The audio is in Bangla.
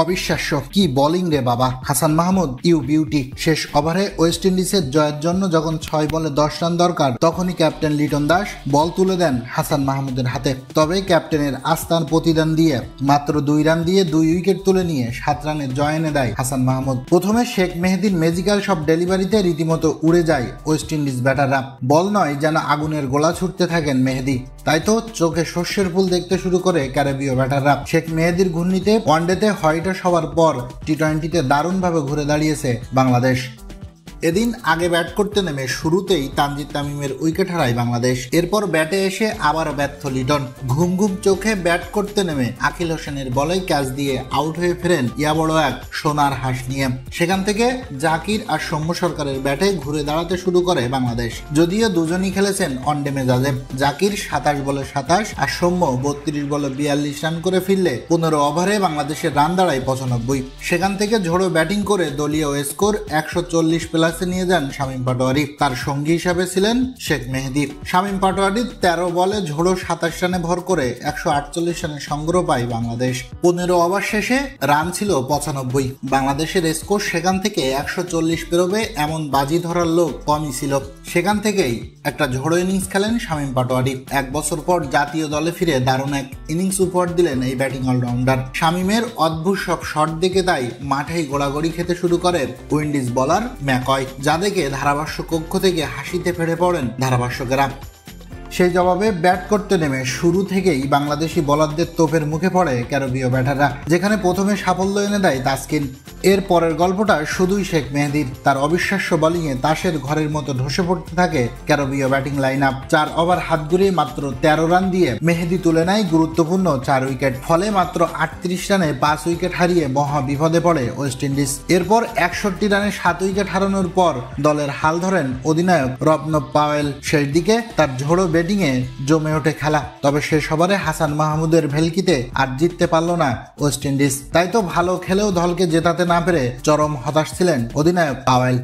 অবিশ্বাস্য কি বোলিং রে বাবা। Hasan Mahmud you beauty. শেষ ওভারে ওয়েস্ট ইন্ডিজের জয়ের জন্য যখন 6 বলে 10 রান দরকার তখনই ক্যাপ্টেন লিটন দাস বল তুলে দেন হাসান মাহমুদের হাতে। তবে ক্যাপ্টেনের আস্থার প্রতিদান দিয়ে মাত্র 2 রান দিয়ে 2 উইকেট তুলে নিয়ে 7 রানের জয় এনে দেয় হাসান মাহমুদ। প্রথমে শেখ মেহেদীর ম্যাজিক্যাল সব ডেলিভারিতে রীতিমতো উড়ে যায় ওয়েস্ট ইন্ডিজ ব্যাটাররা। বল নয় যেন আগুনের গোলা ছুটতে থাকেন মেহেদী। তাই তো চোখে শস্যের ফুল দেখতে শুরু করে ক্যারিবীয় ব্যাটাররা। শেখ মেহেদীর ঘূর্ণিতে ওয়ানডেতে হোয়াইট হওয়ার পর টি-20তে দারুণভাবে ঘুরে দাঁড়িয়েছে বাংলাদেশ। এদিন আগে ব্যাট করতে নেমে শুরুতেই তানজিদ তামিমের উইকেট হারায় বাংলাদেশ। এরপর ব্যাটে এসে আবারও ব্যর্থ লিটন। ঘুম ঘুম চোখে ব্যাট করতে নেমে আকিল হোসেনের বলেই ক্যাচ দিয়ে আউট হয়ে ফেরেন ইয়া বড় এক সোনার হাঁস নিয়ে। সেখান থেকে জাকির আর সৌম্য সরকারের ব্যাটে ঘুরে দাঁড়াতে শুরু করে বাংলাদেশ। যদিও দুজনই খেলেছেন ওয়ানডে মেজাজে। জাকির 27 বলে 27 আর সৌম্য 32 বলে 42 রান করে ফিরলে 15 ওভারে বাংলাদেশের রান দাঁড়ায় 95। সেখান থেকে ঝোড়ো ব্যাটিং করে দলীয় স্কোর 140 প্লাস নিয়ে যান শামীম পাটোয়ারি। তার সঙ্গী হিসাবে ছিলেন শেখ মেহেদী। শামীম পাটোয়ারি 13 বলে ঝোড়ো 27 রানে ভর করে 148 রানের সংগ্রহ পায় বাংলাদেশ। 15 ওভার শেষে রান ছিল 95। বাংলাদেশের স্কোর সেখান থেকে 140 পেরোবে এমন বাজি ধরার লোক কমই ছিল। সেখান থেকেই একটা ঝোড়ো ইনিংস খেলেন শামীম পাটোয়ারি। 1 বছর পর জাতীয় দলে ফিরে দারুণ এক ইনিংস উপহার দিলেন এই ব্যাটিং অলরাউন্ডার। শামীমের অদ্ভুত সব শট দেখে তাই মাঠেই গোড়াগড়ি খেতে শুরু করেন উইন্ডিজ বোলার ম্যাকয়, যা দেখে ধারাভাষ্য কক্ষ থেকে হাসিতে ফেটে পড়েন ধারাভাষ্যকেরা। সেই জবাবে ব্যাট করতে নেমে শুরু থেকেই বাংলাদেশি বোলারদের তোপের মুখে পড়ে ক্যারিবীয় ব্যাটাররা, যেখানে প্রথমে সাফল্য এনে দেয় তাসকিন। এর পরের গল্পটা শুধুই শেখ মেহেদীর। তার অবিশ্বাস্য বোলিংয়ে তাসের ঘরের মতো ধসে পড়তে থাকে ক্যারিবীয় ব্যাটিং লাইন আপ। 4 ওভার হাত ঘুরিয়ে মাত্র 13 রান দিয়ে মেহেদী তুলে নেয় গুরুত্বপূর্ণ 4 উইকেট। ফলে মাত্র 38 রানে 5 উইকেট হারিয়ে মহা বিপদে পড়ে ওয়েস্ট ইন্ডিজ। এরপর 61 রানে 7 উইকেট হারানোর পর দলের হাল ধরেন অধিনায়ক রবনব পাওয়েল। শেষ দিকে তার ঝোড়ো ব্যাটিংয়ে জমে ওঠে খেলা। তবে শেষ ওভারে হাসান মাহমুদের ভেলকিতে আর জিততে পারল না ওয়েস্ট ইন্ডিজ। তাই তো ভালো খেলেও দলকে জেতাতে না পেরে চরম হতাশ ছিলেন অধিনায়ক পাওয়েল।